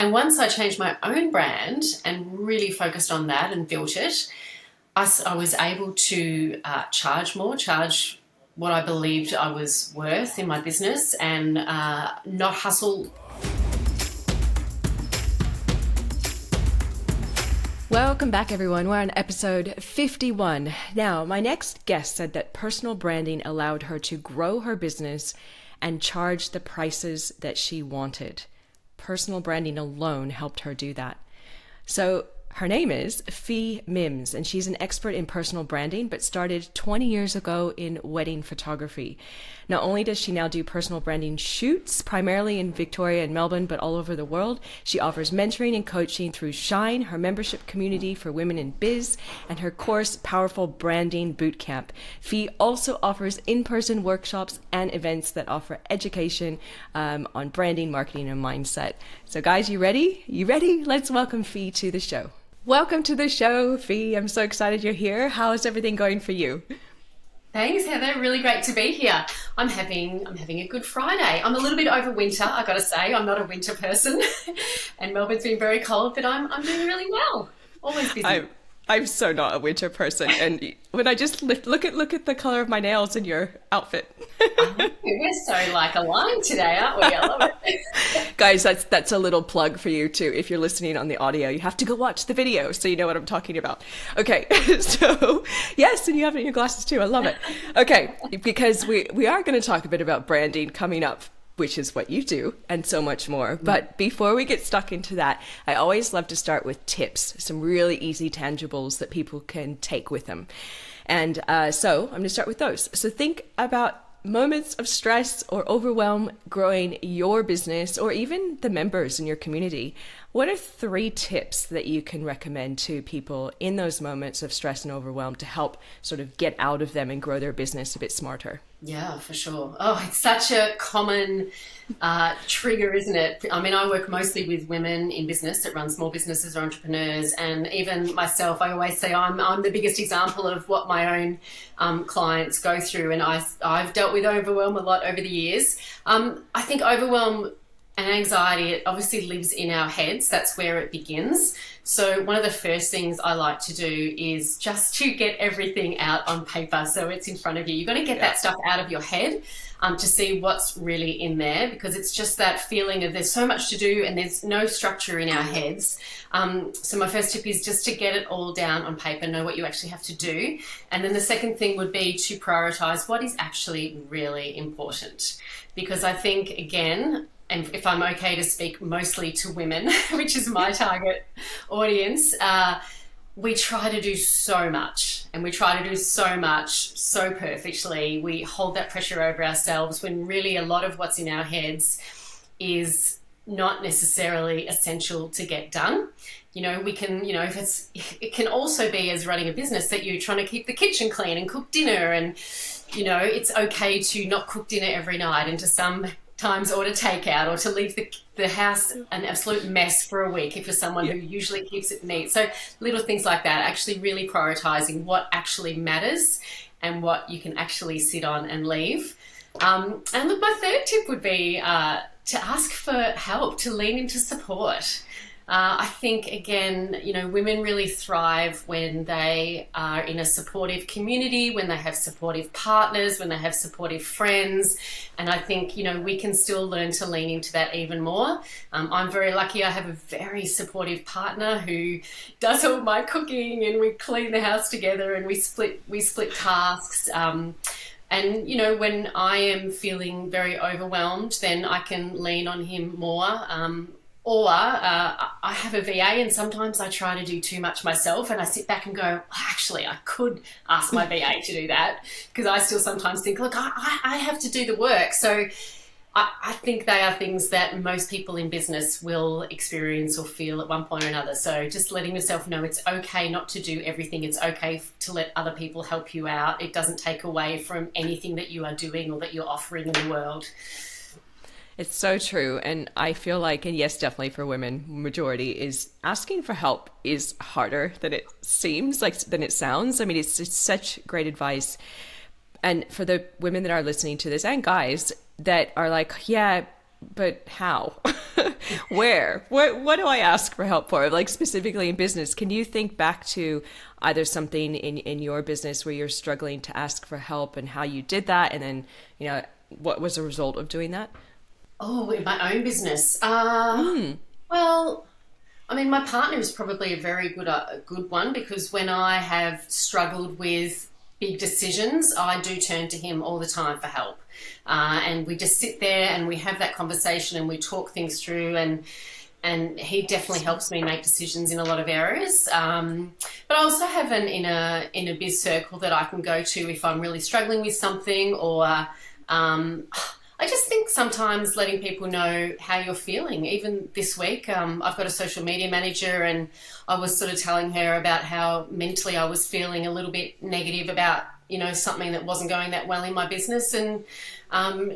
And once I changed my own brand and really focused on that and built it, I was able to charge more, charge what I believed I was worth in my business, and not hustle. Welcome back, everyone. We're on episode 51. Now, my next guest said that personal branding allowed her to grow her business and charge the prices that she wanted. Personal branding alone helped her do that. So her name is Fi Mims, and she's an expert in personal branding, but started 20 years ago in wedding photography. Not only does she now do personal branding shoots, primarily in Victoria and Melbourne, but all over the world, she offers mentoring and coaching through Shine, her membership community for women in biz, and her course, Powerful Branding Bootcamp. Fi also offers in-person workshops and events that offer education on branding, marketing, and mindset. So guys, you ready? You ready? Let's welcome Fi to the show. Welcome to the show, Fi. I'm so excited you're here. How is everything going for you? Thanks, Heather. Really great to be here. I'm having a good Friday. I'm a little bit over winter, I got to say. I'm not a winter person, and Melbourne's been very cold, but I'm doing really well. Always busy. I'm so not a winter person, and when I just look at the color of my nails in your outfit. We're so aligned today, aren't we? I love it. Guys, that's a little plug for you too. If you're listening on the audio, you have to go watch the video so you know what I'm talking about. Okay, so yes, and you have it in your glasses too. I love it. Okay, because we are going to talk a bit about branding coming up, which is what you do, and so much more. But before we get stuck into that, I always love to start with tips, some really easy tangibles that people can take with them. And so I'm going to start with those. So think about moments of stress or overwhelm growing your business or even the members in your community. What are 3 tips that you can recommend to people in those moments of stress and overwhelm to help sort of get out of them and grow their business a bit smarter? Yeah, for sure. Oh, it's such a common trigger, isn't it? I mean, I work mostly with women in business that run small businesses or entrepreneurs. And even myself, I always say I'm the biggest example of what my own clients go through. And I've dealt with overwhelm a lot over the years. I think overwhelm and anxiety, it obviously lives in our heads. That's where it begins. So one of the first things I like to do is just to get everything out on paper so it's in front of you. You've got to get that stuff out of your head to see what's really in there, because it's just that feeling of there's so much to do and there's no structure in our heads. So my first tip is just to get it all down on paper, know what you actually have to do. And then the second thing would be to prioritize what is actually really important. Because I think, again, and if I'm okay to speak mostly to women, which is my target audience, we try to do so much, and we try to do so much so perfectly. We hold that pressure over ourselves when really a lot of what's in our heads is not necessarily essential to get done. You know, we can, it can also be as running a business that you're trying to keep the kitchen clean and cook dinner, and, it's okay to not cook dinner every night and to sometimes order takeout, or to leave the house an absolute mess for a week if you're someone who usually keeps it neat. So little things like that, actually really prioritizing what actually matters and what you can actually sit on and leave. And look, my third tip would be to ask for help, to lean into support. I think, again, women really thrive when they are in a supportive community, when they have supportive partners, when they have supportive friends. And I think, we can still learn to lean into that even more. I'm very lucky. I have a very supportive partner who does all my cooking, and we clean the house together, and we split tasks. And, when I am feeling very overwhelmed, then I can lean on him more. Or I have a VA, and sometimes I try to do too much myself, and I sit back and go, well, actually, I could ask my VA to do that, because I still sometimes think, look, I have to do the work. So I think they are things that most people in business will experience or feel at one point or another. So just letting yourself know it's okay not to do everything. It's okay to let other people help you out. It doesn't take away from anything that you are doing or that you're offering in the world. It's so true. And I feel like, and yes, definitely for women, majority is asking for help is harder than it seems, than it sounds. I mean, it's such great advice. And for the women that are listening to this, and guys that are like, yeah, but how? Where? What do I ask for help for? Like specifically in business, can you think back to either something in your business where you're struggling to ask for help and how you did that? And then, what was the result of doing that? Oh, in my own business. Well, I mean, my partner is probably a good one, because when I have struggled with big decisions, I do turn to him all the time for help. And we just sit there and we have that conversation and we talk things through, and he definitely helps me make decisions in a lot of areas. But I also have an inner biz circle that I can go to if I'm really struggling with something, or I just think sometimes letting people know how you're feeling. Even this week, I've got a social media manager, and I was sort of telling her about how mentally I was feeling a little bit negative about, something that wasn't going that well in my business. And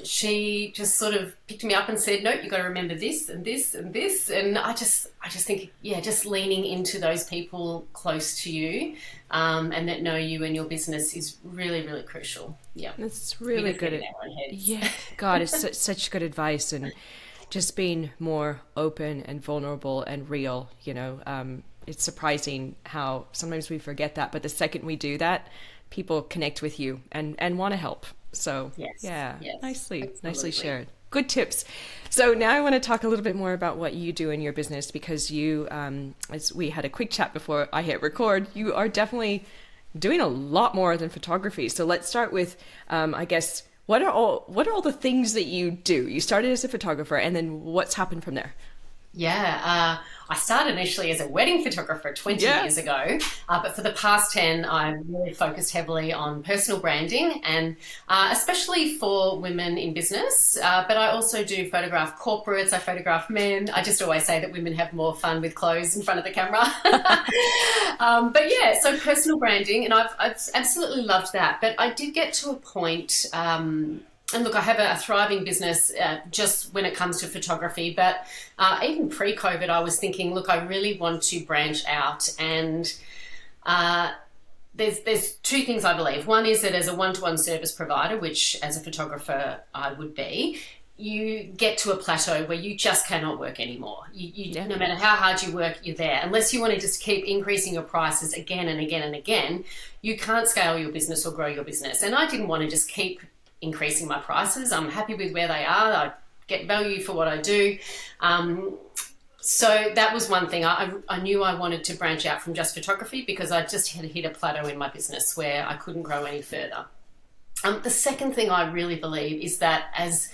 she just sort of picked me up and said, no, you've got to remember this and this and this. And I just think, just leaning into those people close to you and that know you and your business is really, really crucial. Yeah. That's really good. Yeah. God, it's such good advice. And just being more open and vulnerable and real, it's surprising how sometimes we forget that. But the second we do that, people connect with you and want to help. So yes, nicely shared. Good tips. So now I want to talk a little bit more about what you do in your business, because you, as we had a quick chat before I hit record, you are definitely doing a lot more than photography. So let's start with, I guess, what are all the things that you do? You started as a photographer, and then what's happened from there? Yeah, I started initially as a wedding photographer 20 years ago, but for the past 10, I've really focused heavily on personal branding, and especially for women in business. But I also do photograph corporates, I photograph men. I just always say that women have more fun with clothes in front of the camera. But yeah, so personal branding, and I've absolutely loved that. But I did get to a point, and look, I have a thriving business just when it comes to photography, but even pre-COVID, I was thinking, look, I really want to branch out. And there's two things I believe. One is that as a one-to-one service provider, which as a photographer I would be, you get to a plateau where you just cannot work anymore. No matter how hard you work, you're there. Unless you want to just keep increasing your prices again and again and again, you can't scale your business or grow your business. And I didn't want to just keep increasing my prices. I'm happy with where they are. I get value for what I do. So that was one thing. I knew I wanted to branch out from just photography, because I just had hit a plateau in my business where I couldn't grow any further. The second thing I really believe is that as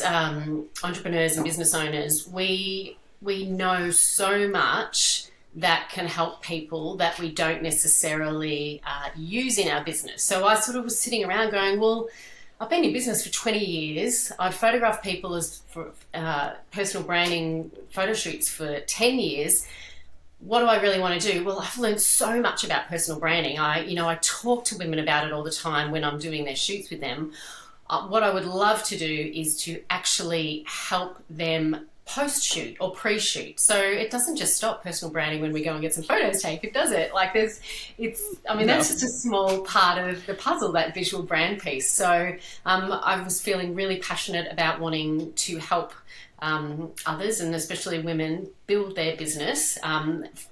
entrepreneurs and business owners, we know so much that can help people that we don't necessarily use in our business. So I sort of was sitting around going, well, I've been in business for 20 years. I've photographed people for personal branding photo shoots for 10 years. What do I really want to do? Well, I've learned so much about personal branding. I talk to women about it all the time when I'm doing their shoots with them. What I would love to do is to actually help them post-shoot or pre-shoot. So it doesn't just stop personal branding when we go and get some photos taken, does it? That's just a small part of the puzzle, that visual brand piece. So I was feeling really passionate about wanting to help others, and especially women, build their business,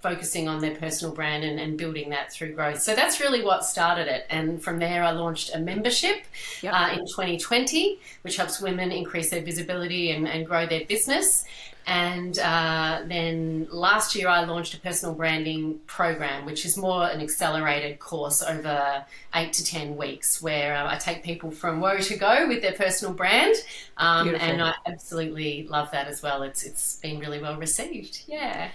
focusing on their personal brand and building that through growth. So that's really what started it. And from there, I launched a membership in 2020, which helps women increase their visibility and grow their business. And then last year I launched a personal branding program, which is more an accelerated course over 8 to 10 weeks, where I take people from woe to go with their personal brand. And I absolutely love that as well. It's been really well received. Yeah.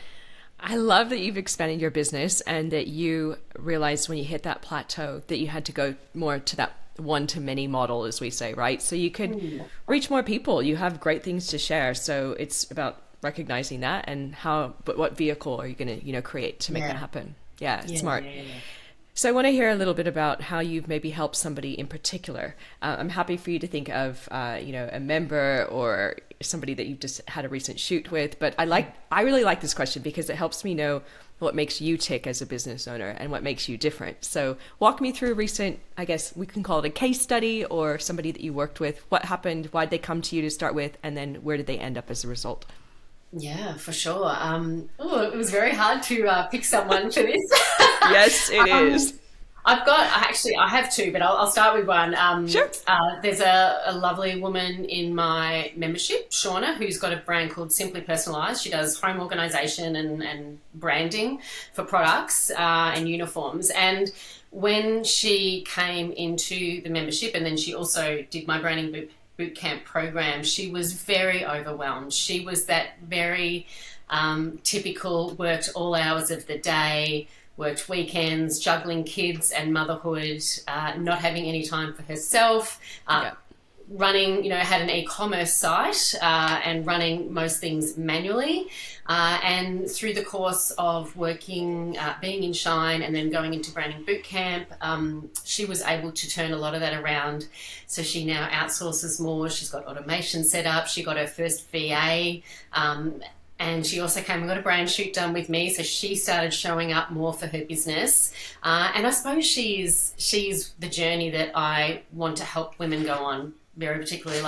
I love that you've expanded your business and that you realized when you hit that plateau that you had to go more to that one-to-many model, as we say, right? So you could reach more people. You have great things to share. So it's about recognizing that and but what vehicle are you going to, create to make that happen? Yeah, smart. Yeah. So I want to hear a little bit about how you've maybe helped somebody in particular. I'm happy for you to think of, a member or somebody that you've just had a recent shoot with. But I really like this question because it helps me know what makes you tick as a business owner and what makes you different. So walk me through a recent, I guess we can call it a case study, or somebody that you worked with. What happened? Why'd they come to you to start with? And then where did they end up as a result? Yeah, for sure. It was very hard to pick someone for this. Yes, it is. I have two, but I'll start with one. Sure. There's a lovely woman in my membership, Shauna, who's got a brand called Simply Personalised. She does home organisation and branding for products and uniforms. And when she came into the membership, and then she also did my branding boot camp program, she was very overwhelmed. She was that very typical, worked all hours of the day, worked weekends, juggling kids and motherhood, not having any time for herself, running, had an e-commerce site and running most things manually. And through the course of working, being in Shine and then going into branding boot camp, she was able to turn a lot of that around. So she now outsources more. She's got automation set up. She got her first VA. And she also came and got a brand shoot done with me. So she started showing up more for her business. And I suppose she's the journey that I want to help women go on, very particularly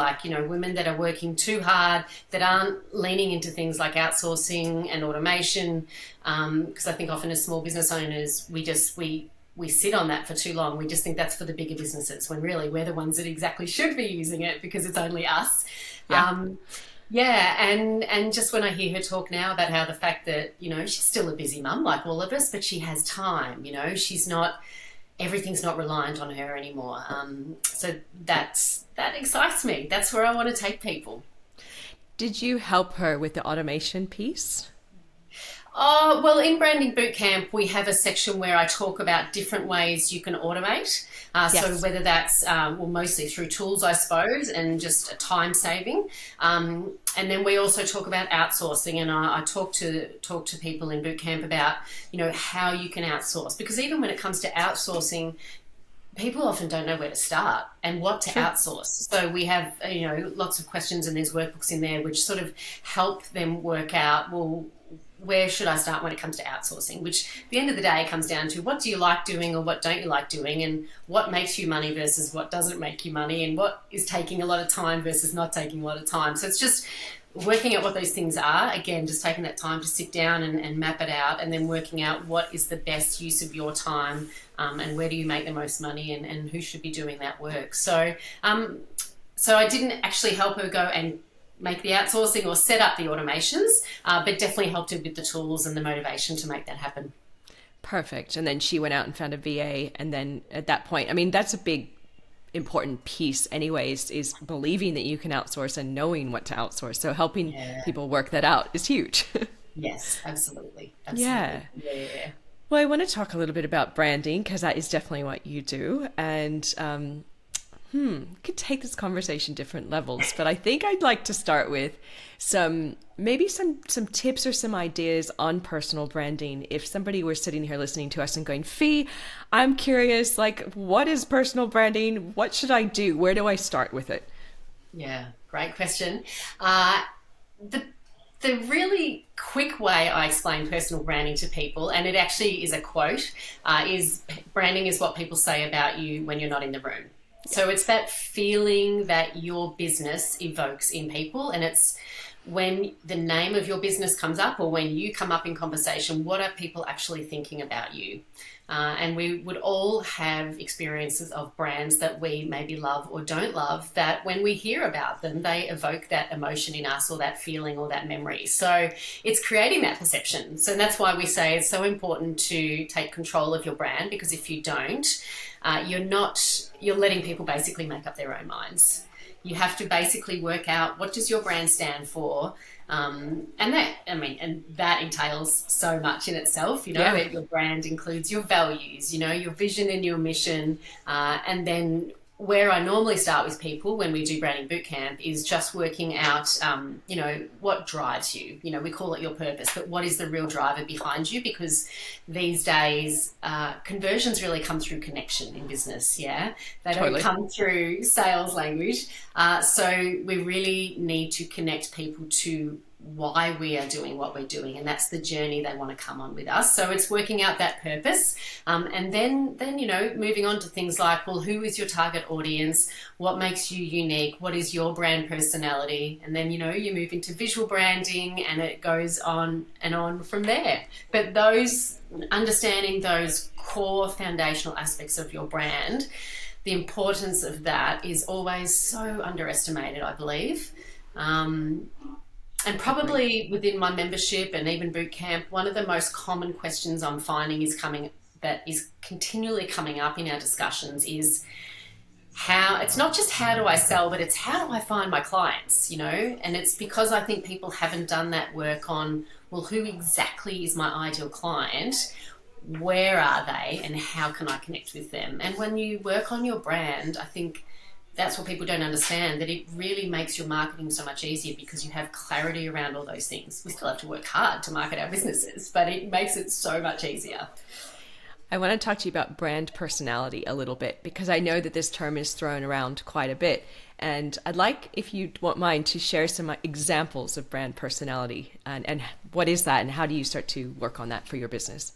women that are working too hard, that aren't leaning into things like outsourcing and automation. Because I think often as small business owners, we sit on that for too long. We just think that's for the bigger businesses, when really we're the ones that exactly should be using it because it's only us. Yeah. And just when I hear her talk now about how the fact that, she's still a busy mum like all of us, but she has time, everything's not reliant on her anymore. So that excites me. That's where I want to take people. Did you help her with the automation piece? Well, in Branding Bootcamp, we have a section where I talk about different ways you can automate. Yes. So whether that's, mostly through tools, I suppose, and just time saving. And then we also talk about outsourcing, and I talk to people in Bootcamp about, how you can outsource. Because even when it comes to outsourcing, people often don't know where to start and what to outsource. So we have, lots of questions, and there's workbooks in there which sort of help them work out, well, where should I start when it comes to outsourcing? Which at the end of the day comes down to what do you like doing or what don't you like doing, and what makes you money versus what doesn't make you money, and what is taking a lot of time versus not taking a lot of time. So it's just working out what those things are. Again, just taking that time to sit down and map it out, and then working out what is the best use of your time, and where do you make the most money, and who should be doing that work. So I didn't actually help her go and make the outsourcing or set up the automations, but definitely helped her with the tools and the motivation to make that happen. Perfect. And then she went out and found a VA. And then at that point, that's a big, important piece anyways, is believing that you can outsource and knowing what to outsource. So helping people work that out is huge. Yes, absolutely. Yeah. Well, I want to talk a little bit about branding, because that is definitely what you do. And could take this conversation different levels, but I think I'd like to start with some tips or some ideas on personal branding. If somebody were sitting here listening to us and going, Fi, I'm curious, what is personal branding? What should I do? Where do I start with it? Yeah, great question. The really quick way I explain personal branding to people, and it actually is a quote, is branding is what people say about you when you're not in the room. So it's that feeling that your business evokes in people, and it's when the name of your business comes up, or when you come up in conversation, what are people actually thinking about you? And we would all have experiences of brands that we maybe love or don't love, that when we hear about them, they evoke that emotion in us, or that feeling, or that memory. So it's creating that perception. So that's why we say it's so important to take control of your brand, because if you don't, you're letting people basically make up their own minds. You have to basically work out, what does your brand stand for? And that entails so much in itself. Your brand includes your values, your vision and your mission. And then where I normally start with people when we do branding bootcamp is just working out, what drives you. We call it your purpose, but what is the real driver behind you? Because these days, conversions really come through connection in business. Yeah, they don't come through sales language. So we really need to connect people to why we are doing what we're doing, and that's the journey they want to come on with us. So it's working out that purpose, and then moving on to things like, well, who is your target audience? What makes you unique? What is your brand personality? And then you move into visual branding, and it goes on and on from there. But understanding those core foundational aspects of your brand, the importance of that is always so underestimated, I believe. And probably within my membership and even boot camp, one of the most common questions I'm finding that is continually coming up in our discussions is it's not just how do I sell, but it's how do I find my clients, and it's because I think people haven't done that work on, well, who exactly is my ideal client? Where are they and how can I connect with them? And when you work on your brand, I think that's what people don't understand, that it really makes your marketing so much easier because you have clarity around all those things. We still have to work hard to market our businesses, but it makes it so much easier. I want to talk to you about brand personality a little bit, because I know that this term is thrown around quite a bit. And I'd like, if you won't mind, to share some examples of brand personality and what is that and how do you start to work on that for your business?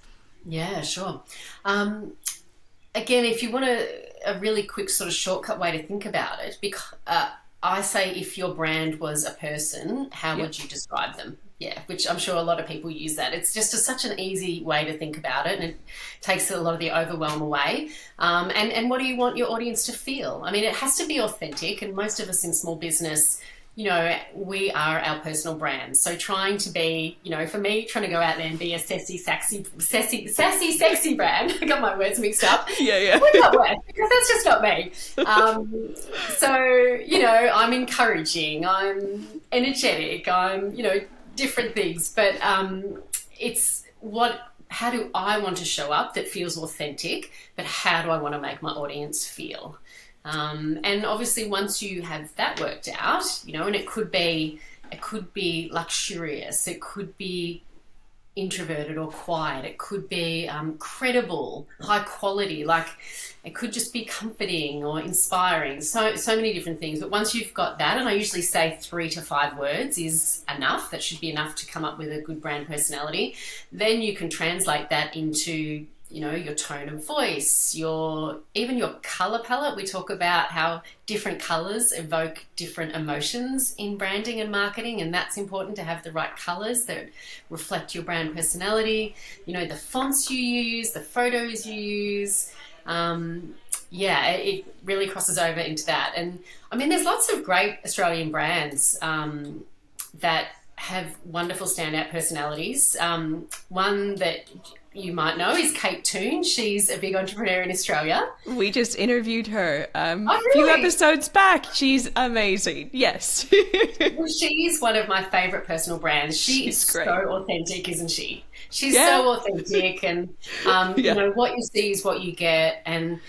Yeah, sure. Again, if you want a really quick sort of shortcut way to think about it, because I say if your brand was a person, how would you describe them? Yeah, which I'm sure a lot of people use that. It's just such an easy way to think about it, and it takes a lot of the overwhelm away. And what do you want your audience to feel? I mean, it has to be authentic, and most of us in small business, we are our personal brand. So trying to be, for me, trying to go out there and be a sassy, sexy brand. I got my words mixed up. Yeah. Would not work because that's just not me. I'm encouraging, I'm energetic, I'm, different things. But how do I want to show up that feels authentic, but how do I want to make my audience feel? And obviously once you have that worked out, and it could be luxurious, it could be introverted or quiet, it could be credible, high quality, like it could just be comforting or inspiring, so many different things. But once you've got that, and I usually say 3 to 5 words is enough, that should be enough to come up with a good brand personality, then you can translate that into your tone of voice, even your color palette. We talk about how different colors evoke different emotions in branding and marketing, and that's important to have the right colors that reflect your brand personality. The fonts you use, the photos you use. It really crosses over into that. And I mean, there's lots of great Australian brands that have wonderful standout personalities. One that you might know is Kate Toon. She's a big entrepreneur in Australia. We just interviewed her a really? few episodes back. She's amazing. Yes. Well, she's one of my favourite personal brands. She's great. So authentic, isn't she? She's so authentic, and what you see is what you get. And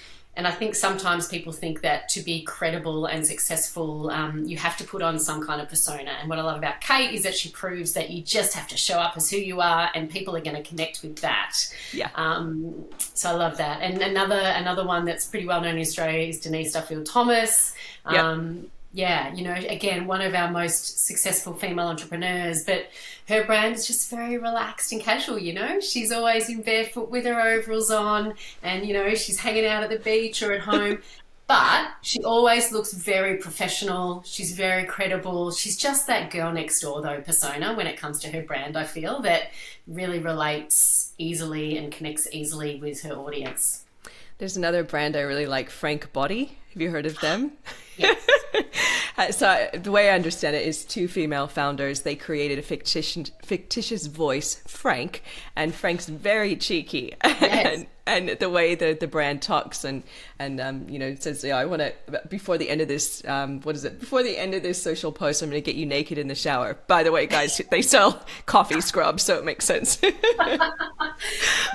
I think sometimes people think that to be credible and successful, you have to put on some kind of persona. And what I love about Kate is that she proves that you just have to show up as who you are, and people are going to connect with that. Yeah. So I love that. And another one that's pretty well known in Australia is Denise Duffield-Thomas. Again, one of our most successful female entrepreneurs, but her brand is just very relaxed and casual, She's always in barefoot with her overalls on, and, she's hanging out at the beach or at home, but she always looks very professional. She's very credible. She's just that girl next door, though, persona when it comes to her brand, I feel, that really relates easily and connects easily with her audience. There's another brand I really like, Frank Body. Have you heard of them? Yes. So the way I understand it is 2 female founders. They created a fictitious voice, Frank, and Frank's very cheeky. Yes. and the way the brand talks and says, I want to, before the end of this, before the end of this social post, I'm going to get you naked in the shower. By the way, guys, they sell coffee scrubs, so it makes sense. They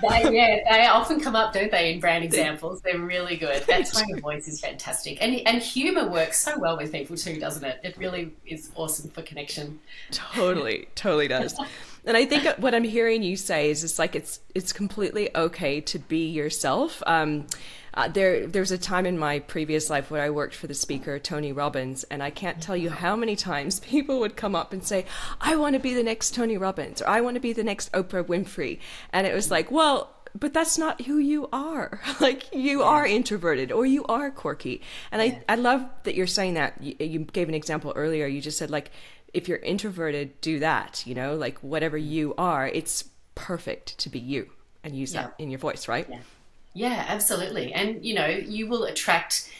often come up, don't they, in brand examples? They're really good. That tone of voice is fantastic. And humour works so well with people too, doesn't it? It really is awesome for connection. Totally does. And I think what I'm hearing you say is it's completely okay to be yourself. There's a time in my previous life where I worked for the speaker Tony Robbins, and I can't tell you how many times people would come up and say, I want to be the next Tony Robbins, or I want to be the next Oprah Winfrey. And it was like, well, but that's not who you are. Like, you are introverted, or you are quirky. And I love that you're saying that. You gave an example earlier. You just said, like, if you're introverted, do that, you know, like whatever you are, it's perfect to be you and use that in your voice, right? Yeah, absolutely. And, you know, you will attract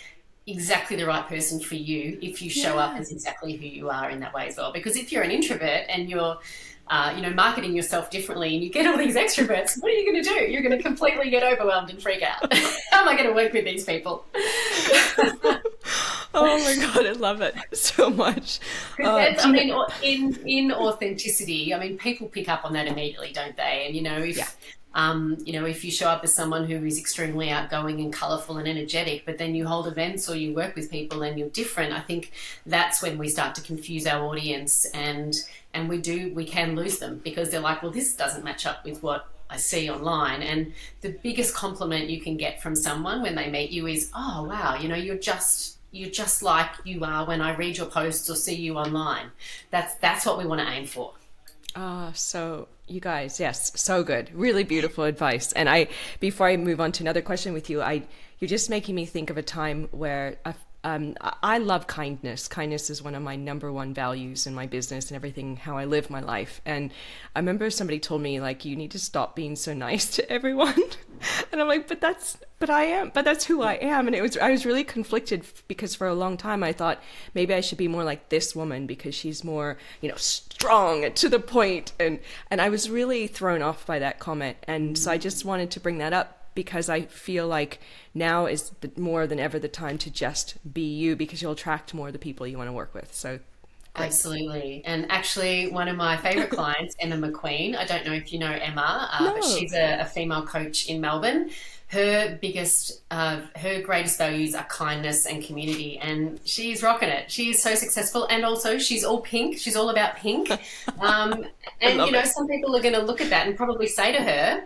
exactly the right person for you if you show up as exactly who you are in that way as well. Because if you're an introvert and you're marketing yourself differently and you get all these extroverts, what are you going to do? You're going to completely get overwhelmed and freak out. How am I going to work with these people? Oh my God, I love it so much. In authenticity, I mean, people pick up on that immediately, don't they? And, if you show up as someone who is extremely outgoing and colourful and energetic, but then you hold events or you work with people and you're different, I think that's when we start to confuse our audience, and we can lose them because they're like, well, this doesn't match up with what I see online. And the biggest compliment you can get from someone when they meet you is, oh, wow, you're just like you are when I read your posts or see you online. That's what we want to aim for. So you guys, yes, so good. Really beautiful advice. And before I move on to another question with you, you're just making me think of a time where I love kindness. Kindness is one of my number one values in my business and everything, how I live my life. And I remember somebody told me, like, you need to stop being so nice to everyone. And I'm like, but that's who I am. And I was really conflicted because for a long time I thought maybe I should be more like this woman because she's more, strong and to the point. And I was really thrown off by that comment. And so I just wanted to bring that up because I feel like now is more than ever the time to just be you, because you'll attract more of the people you want to work with. So great. Absolutely. And actually, one of my favorite clients, Emma McQueen, I don't know if you know Emma, No. but she's a female coach in Melbourne. Her greatest values are kindness and community, and she's rocking it. She is so successful, and also she's all pink. She's all about pink. And some people are going to look at that and probably say to her,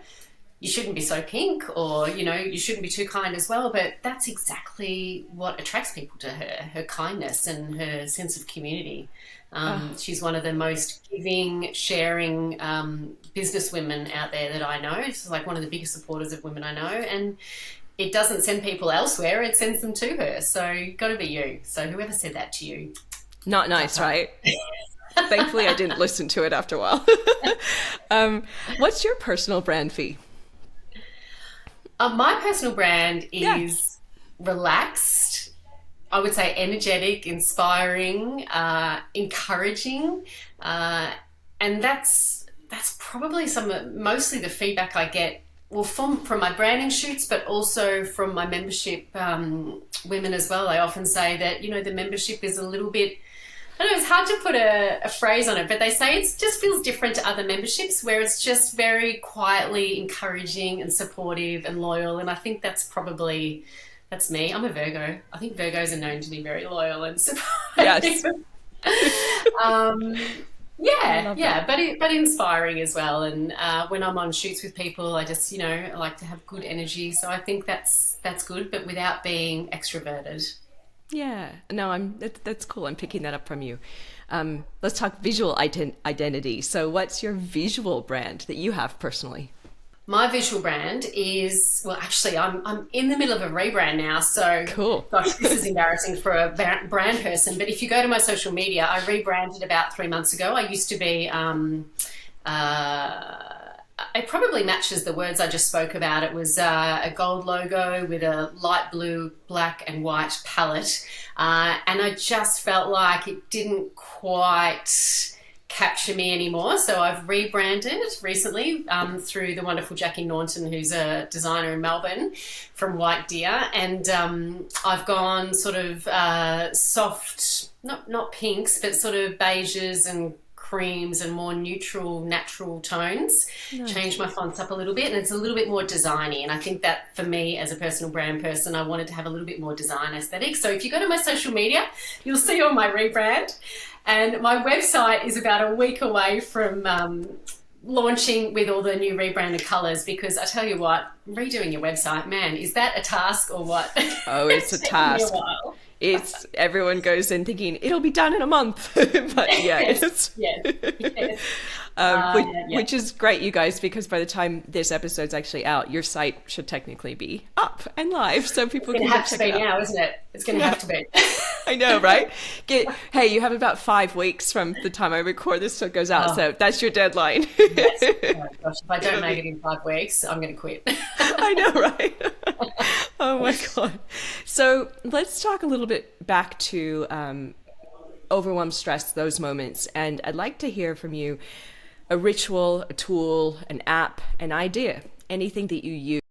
you shouldn't be so pink, or, you shouldn't be too kind as well. But that's exactly what attracts people to her kindness and her sense of community. She's one of the most giving, sharing business women out there that I know. She's like one of the biggest supporters of women I know. And it doesn't send people elsewhere, it sends them to her. So you've got to be you. So whoever said that to you. Not nice, right? Thankfully, I didn't listen to it after a while. What's your personal brand, Fi? My personal brand is relaxed, I would say energetic, inspiring, encouraging. And that's probably mostly the feedback I get, well, from my branding shoots, but also from my membership women as well. I often say that, the membership is a little bit, I don't know, it's hard to put a phrase on it, but they say it just feels different to other memberships where it's just very quietly encouraging and supportive and loyal. And I think that's me. I'm a Virgo. I think Virgos are known to be very loyal and supportive. Yes. But inspiring as well. And when I'm on shoots with people, I just, I like to have good energy. So I think that's good, but without being extroverted. Yeah, no, that's cool. I'm picking that up from you. Let's talk visual identity. So what's your visual brand that you have personally? My visual brand is, well, actually, I'm in the middle of a rebrand now. So, cool. Gosh, this is embarrassing for a brand person. But if you go to my social media, I rebranded about 3 months ago. I used to be it probably matches the words I just spoke about. It was a gold logo with a light blue, black and white palette. And I just felt like it didn't quite capture me anymore. So I've rebranded recently through the wonderful Jackie Naunton, who's a designer in Melbourne from White Deer. And I've gone sort of soft, not pinks, but sort of beiges and creams and more neutral, natural tones. Nice. Change my fonts up a little bit, and it's a little bit more designy. And I think that for me as a personal brand person, I wanted to have a little bit more design aesthetic. So if you go to my social media, you'll see all my rebrand. And my website is about a week away from launching with all the new rebranded colors, because I tell you what, redoing your website, man, is that a task or what? Oh, it's a task. It's everyone goes in thinking it'll be done in a month, but yeah, yes, yes. Which is great, you guys, because by the time this episode's actually out, your site should technically be up and live, so people can have to check be it out. now, isn't it? It's going to have to be. I know, right? Hey, you have about 5 weeks from the time I record this till it goes out, so that's your deadline. Yes. Oh gosh, if I don't make it in 5 weeks, I'm going to quit. I know, right? Oh my God. So let's talk a little bit back to overwhelm, stress, those moments. And I'd like to hear from you a ritual, a tool, an app, an idea, anything that you use